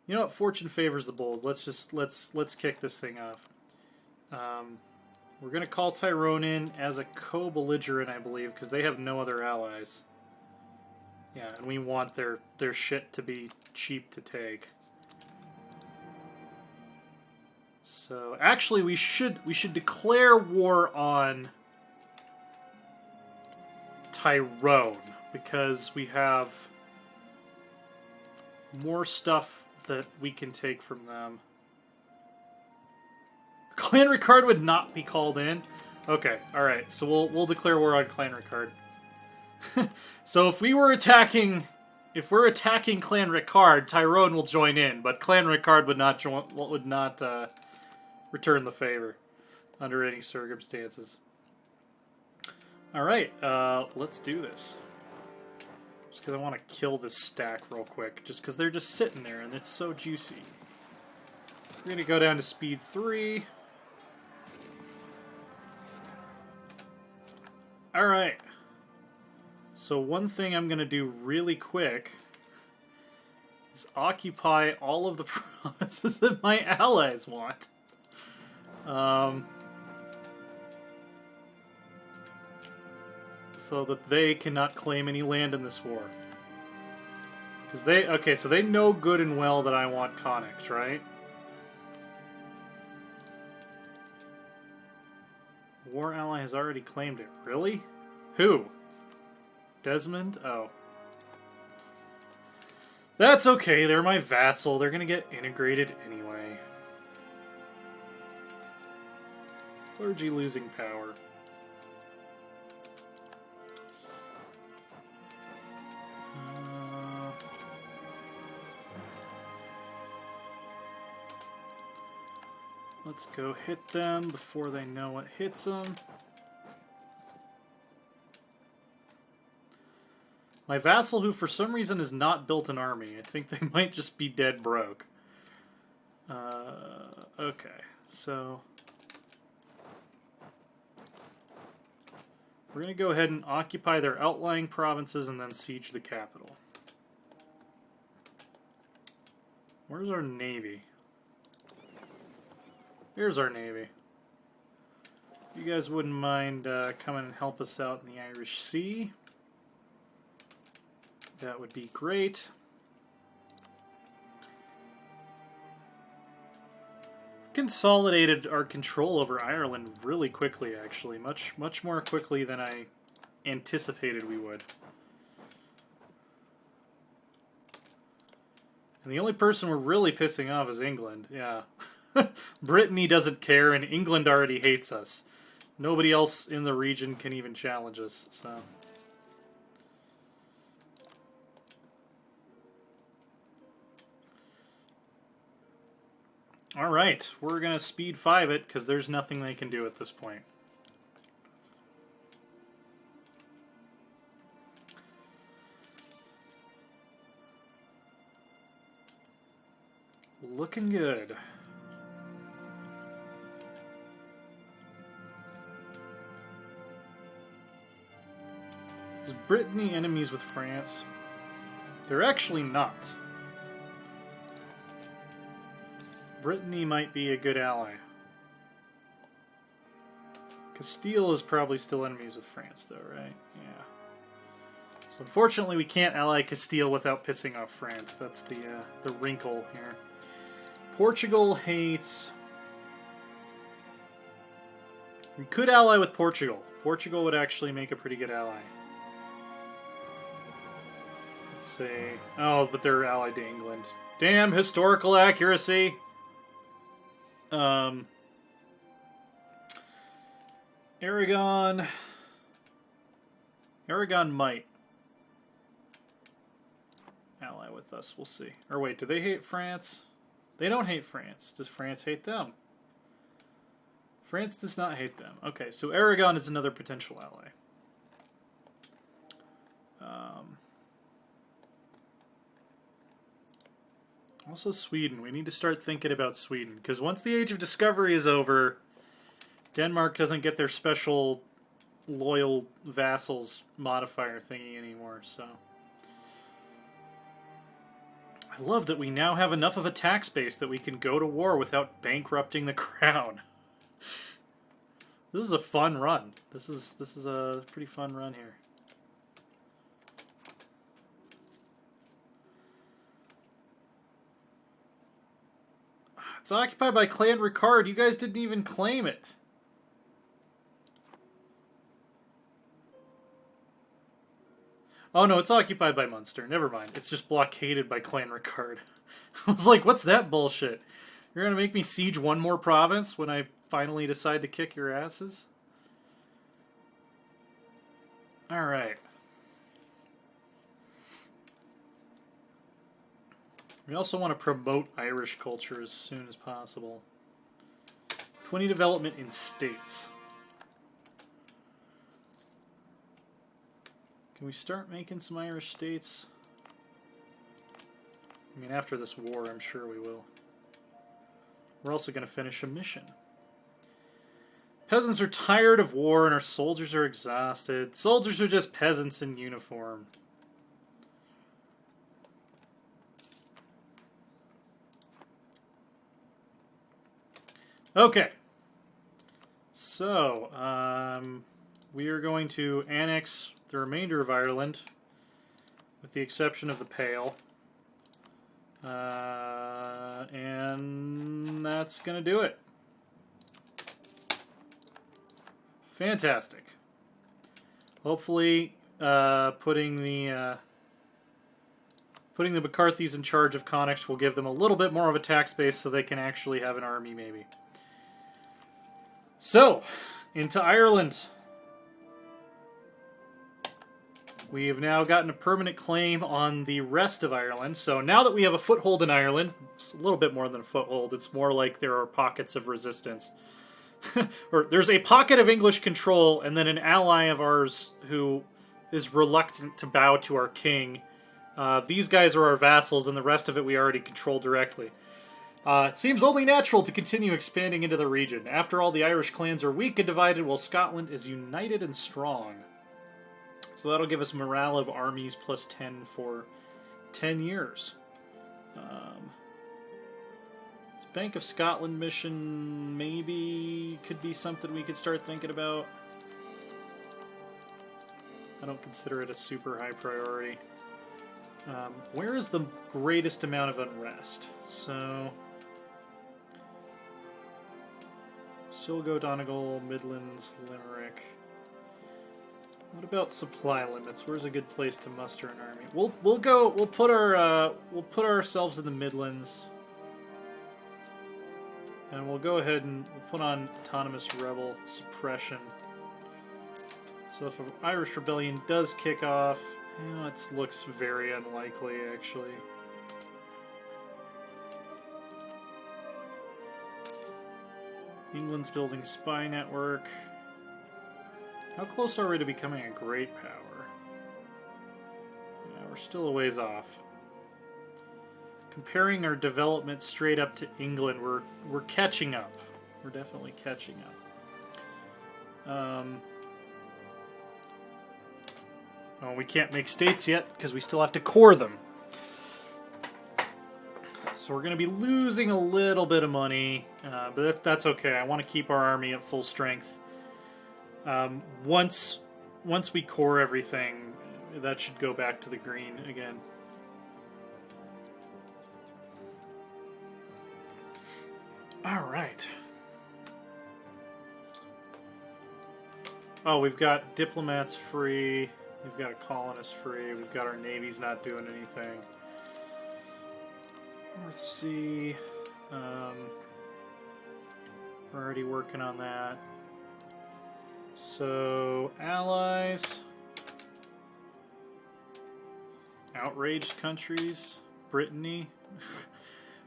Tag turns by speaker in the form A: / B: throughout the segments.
A: You know what? Fortune favors the bold. Let's kick this thing off. We're gonna call Tyrone in as a co-belligerent, I believe, because they have no other allies. Yeah, and we want their shit to be cheap to take. So actually, we should declare war on Tyrone because we have more stuff that we can take from them. Clan Ricard would not be called in. Okay, all right. So we'll declare war on Clan Ricard. So if we're attacking Clan Ricard, Tyrone will join in, but Clan Ricard would not return the favor under any circumstances. All right, let's do this. Just because I want to kill this stack real quick, just because they're just sitting there and it's so juicy. We're gonna go down to speed 3. All right. So one thing I'm going to do really quick is occupy all of the provinces that my allies want. So that they cannot claim any land in this war. Because so they know good and well that I want Connix, right? War ally has already claimed it. Really? Who? Desmond? Oh. That's okay, they're my vassal. They're gonna get integrated anyway. Clergy losing power. Let's go hit them before they know what hits them. My vassal, who for some reason has not built an army. I think they might just be dead broke. Okay, so we're going to go ahead and occupy their outlying provinces and then siege the capital. Where's our navy? Here's our navy. If you guys wouldn't mind coming and help us out in the Irish Sea, that would be great. Consolidated our control over Ireland really quickly, actually. Much more quickly than I anticipated we would. And the only person we're really pissing off is England. Yeah. Britannia doesn't care, and England already hates us. Nobody else in the region can even challenge us, so... Alright, we're going to speed 5 it, because there's nothing they can do at this point. Looking good. Is Brittany enemies with France? They're actually not. Brittany might be a good ally. Castile is probably still enemies with France, though, right? Yeah. So unfortunately, we can't ally Castile without pissing off France. That's the wrinkle here. Portugal hates... We could ally with Portugal. Portugal would actually make a pretty good ally. Let's see. Oh, but they're allied to England. Damn historical accuracy! Aragon might ally with us. We'll see. Or wait, do they hate France? They don't hate France. Does France hate them? France does not hate them. Okay, so Aragon is another potential ally. Also Sweden. We need to start thinking about Sweden, because once the Age of Discovery is over, Denmark doesn't get their special loyal vassals modifier thingy anymore, so... I love that we now have enough of a tax base that we can go to war without bankrupting the crown. This is a fun run. This is a pretty fun run here. It's occupied by Clan Ricard. You guys didn't even claim it. Oh no, it's occupied by Munster. Never mind. It's just blockaded by Clan Ricard. I was like, what's that bullshit? You're gonna make me siege one more province when I finally decide to kick your asses? Alright. We also want to promote Irish culture as soon as possible. 20 development in states. Can we start making some Irish states? I mean, after this war, I'm sure we will. We're also going to finish a mission. Peasants are tired of war and our soldiers are exhausted. Soldiers are just peasants in uniform. Okay. So, we are going to annex the remainder of Ireland, with the exception of the Pale. And that's going to do it. Fantastic. Hopefully, putting the McCarthys in charge of Connacht will give them a little bit more of a tax base so they can actually have an army, maybe. So, into Ireland. We have now gotten a permanent claim on the rest of Ireland. So now that we have a foothold in Ireland, it's a little bit more than a foothold. It's more like there are pockets of resistance. Or there's a pocket of English control, and then an ally of ours who is reluctant to bow to our king. These guys are our vassals, and the rest of it we already control directly. It seems only natural to continue expanding into the region. After all, the Irish clans are weak and divided, while Scotland is united and strong. So that'll give us morale of armies plus 10 for 10 years. This Bank of Scotland mission maybe could be something we could start thinking about. I don't consider it a super high priority. Where is the greatest amount of unrest? So, Silgo, Donegal, Midlands, Limerick. What about supply limits? Where's a good place to muster an army? We'll put ourselves in the Midlands, and we'll go ahead and we'll put on autonomous rebel suppression. So if an Irish rebellion does kick off, you know, it looks very unlikely, actually. England's building a spy network. How close are we to becoming a great power? Yeah, we're still a ways off. Comparing our development straight up to England, we're catching up. We're definitely catching up. Oh, we can't make states yet because we still have to core them. So we're going to be losing a little bit of money, but that's okay. I want to keep our army at full strength. Once we core everything, that should go back to the green again. All right. Oh, we've got diplomats free. We've got a colonist free. We've got our navies not doing anything. North Sea. We're already working on that. So, allies. Outraged countries. Britannia.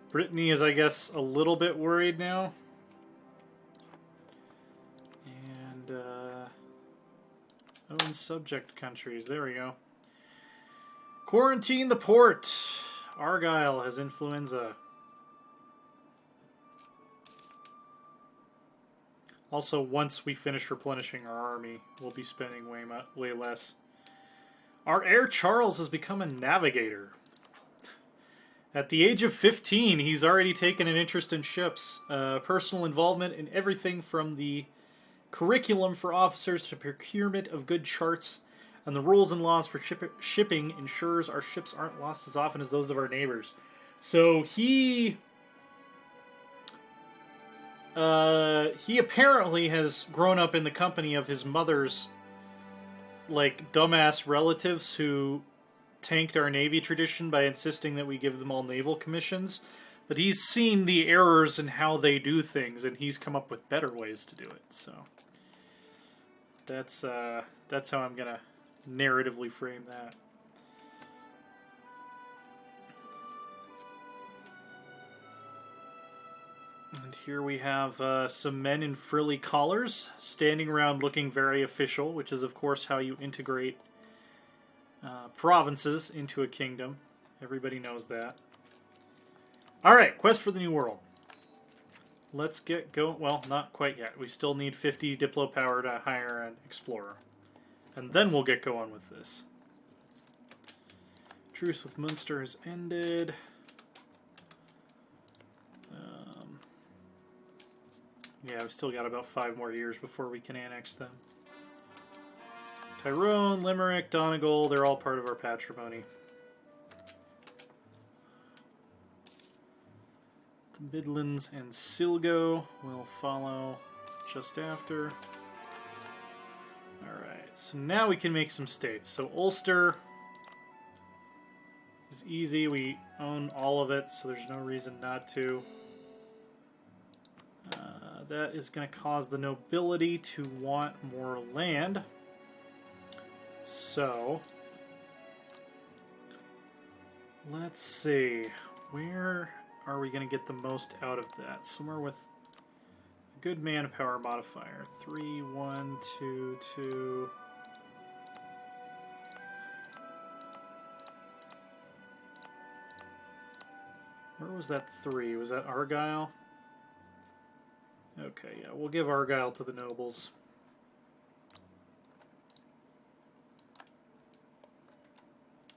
A: Britannia is, I guess, a little bit worried now. And, own subject countries. There we go. Quarantine the port. Argyle has influenza. Also, once we finish replenishing our army, we'll be spending way less. Our heir Charles has become a navigator. At the age of 15, he's already taken an interest in ships. Personal involvement in everything from the curriculum for officers to procurement of good charts and the rules and laws for shipping ensures our ships aren't lost as often as those of our neighbors. So he apparently has grown up in the company of his mother's like dumbass relatives who tanked our Navy tradition by insisting that we give them all naval commissions. But he's seen the errors in how they do things, and he's come up with better ways to do it. So that's how I'm gonna narratively frame that. And here we have some men in frilly collars standing around looking very official, which is of course how you integrate provinces into a kingdom. Everybody knows that. Alright, quest for the New World. Let's get going. Well, not quite yet. We still need 50 Diplo power to hire an explorer. And then we'll get going with this. Truce with Munster has ended. Yeah, we've still got about 5 more years before we can annex them. Tyrone, Limerick, Donegal, they're all part of our patrimony. The Midlands and Silgo will follow just after. Alright, so now we can make some states. So Ulster is easy. We own all of it, so there's no reason not to. That is going to cause the nobility to want more land. So, let's see. Where are we going to get the most out of that? Somewhere with a good manpower modifier. 3, 1, 2, 2. Where was that 3? Was that Argyle? Okay, yeah, we'll give Argyle to the nobles.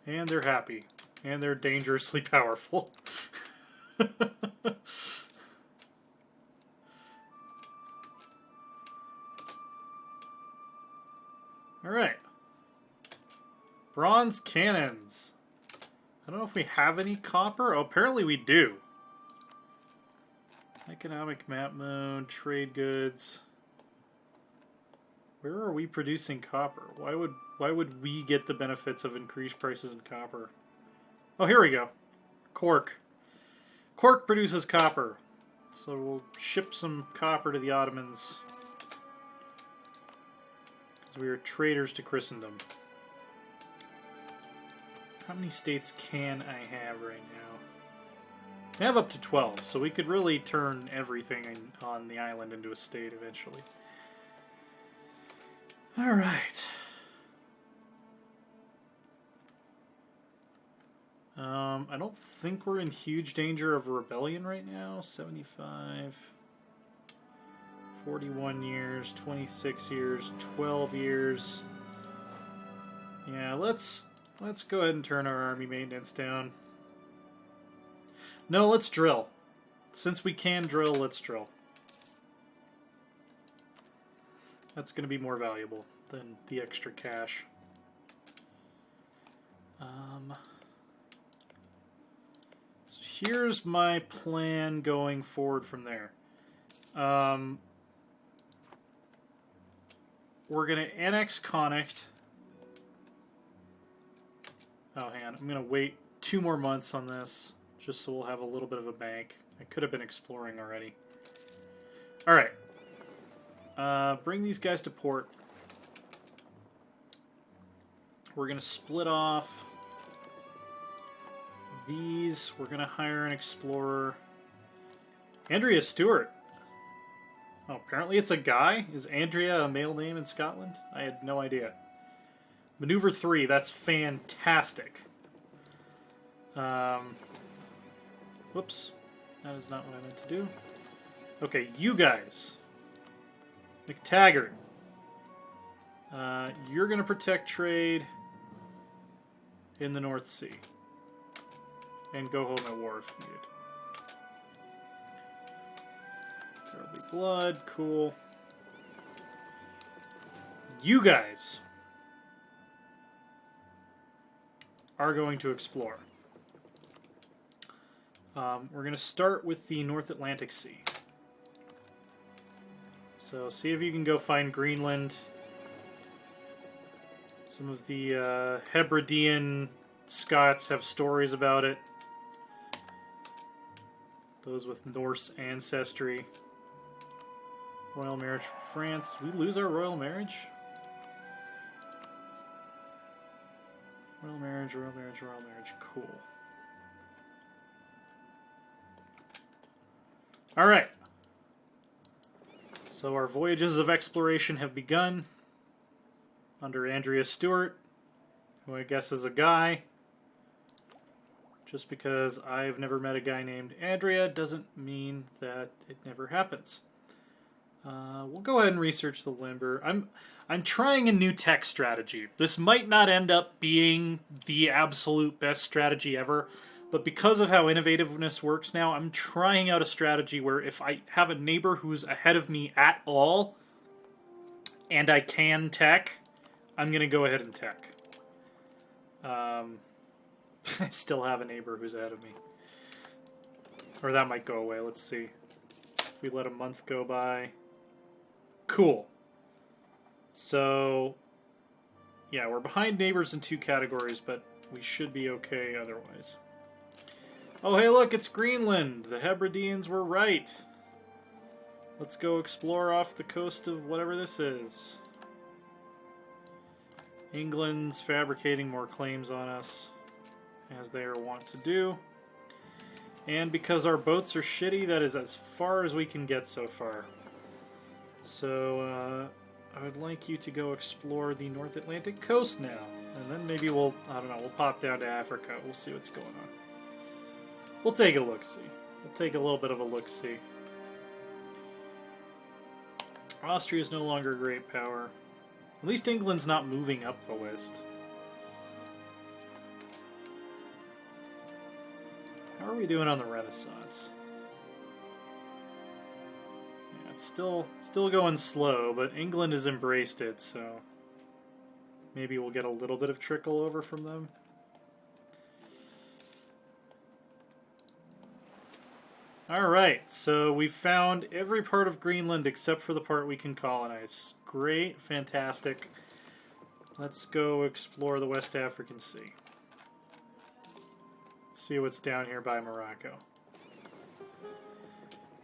A: And they're happy. And they're dangerously powerful. Alright. Bronze cannons. I don't know if we have any copper. Oh, apparently we do. Economic map mode, trade goods. Where are we producing copper? Why would we get the benefits of increased prices in copper? Oh, here we go. Cork. Cork produces copper. So we'll ship some copper to the Ottomans. Because we are traitors to Christendom. How many states can I have right now? I have up to 12, so we could really turn everything on the island into a state eventually. Alright. I don't think we're in huge danger of a rebellion right now. 75, 41 years, 26 years, 12 years. Yeah, let's go ahead and turn our army maintenance down. No, let's drill. Since we can drill, let's drill. That's going to be more valuable than the extra cash. So here's my plan going forward from there. We're going to annex Connacht. Oh, hang on. I'm going to wait 2 more months on this, just so we'll have a little bit of a bank. I could have been exploring already. Alright. Bring these guys to port. We're going to split off these. We're going to hire an explorer. Andrea Stewart. Oh, apparently it's a guy? Is Andrea a male name in Scotland? I had no idea. Maneuver 3. That's fantastic. Whoops. That is not what I meant to do. Okay, you guys. McTaggart. You're going to protect trade in the North Sea. and go home at war if needed. There'll be blood, cool. You guys are going to explore. We're going to start with the North Atlantic Sea. So see if you can go find Greenland. Some of the Hebridean Scots have stories about it. Those with Norse ancestry. Royal marriage from France. Did we lose our royal marriage? Royal marriage, royal marriage, royal marriage. Cool. Alright. So our voyages of exploration have begun under Andrea Stewart, who I guess is a guy. Just because I've never met a guy named Andrea doesn't mean that it never happens. We'll go ahead and research the Limber. I'm trying a new tech strategy. This might not end up being the absolute best strategy ever, but because of how innovativeness works now, I'm trying out a strategy where if I have a neighbor who's ahead of me at all, and I can tech, I'm going to go ahead and tech. I still have a neighbor who's ahead of me. Or that might go away. Let's see. If we let a month go by. Cool. So, yeah, we're behind neighbors in 2 categories, but we should be okay otherwise. Oh, hey, look, it's Greenland. The Hebrideans were right. Let's go explore off the coast of whatever this is. England's fabricating more claims on us, as they are wont to do. And because our boats are shitty, that is as far as we can get so far. So, I would like you to go explore the North Atlantic coast now. And then maybe we'll, I don't know, we'll pop down to Africa. We'll see what's going on. We'll take a look-see. We'll take a little bit of a look-see. Austria is no longer a great power. At least England's not moving up the list. How are we doing on the Renaissance? Yeah, it's still going slow, but England has embraced it, so maybe we'll get a little bit of trickle over from them. Alright, so we found every part of Greenland except for the part we can colonize. Great, fantastic. Let's go explore the West African Sea. See what's down here by Morocco.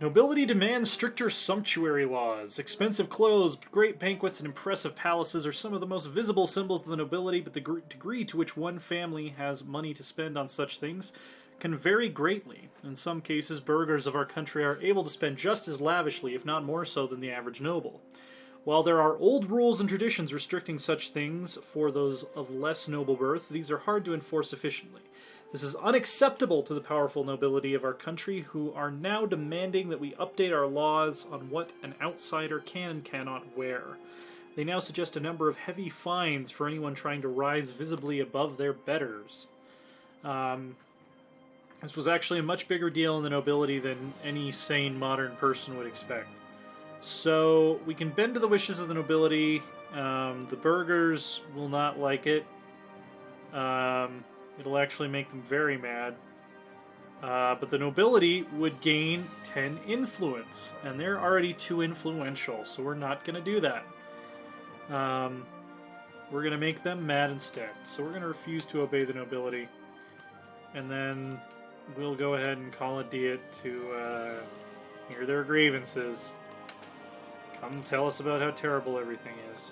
A: Nobility demands stricter sumptuary laws. Expensive clothes, great banquets, and impressive palaces are some of the most visible symbols of the nobility, but the degree to which one family has money to spend on such things can vary greatly. In some cases, burghers of our country are able to spend just as lavishly, if not more so, than the average noble. While there are old rules and traditions restricting such things for those of less noble birth, these are hard to enforce efficiently. This is unacceptable to the powerful nobility of our country, who are now demanding that we update our laws on what an outsider can and cannot wear. They now suggest a number of heavy fines for anyone trying to rise visibly above their betters. This was actually a much bigger deal in the nobility than any sane modern person would expect. So we can bend to the wishes of the nobility. The burghers will not like it. It'll actually make them very mad. But the nobility would gain 10 influence, and they're already too influential, so we're not going to do that. We're going to make them mad instead. So we're going to refuse to obey the nobility. And then we'll go ahead and call a diet to hear their grievances. Come tell us about how terrible everything is.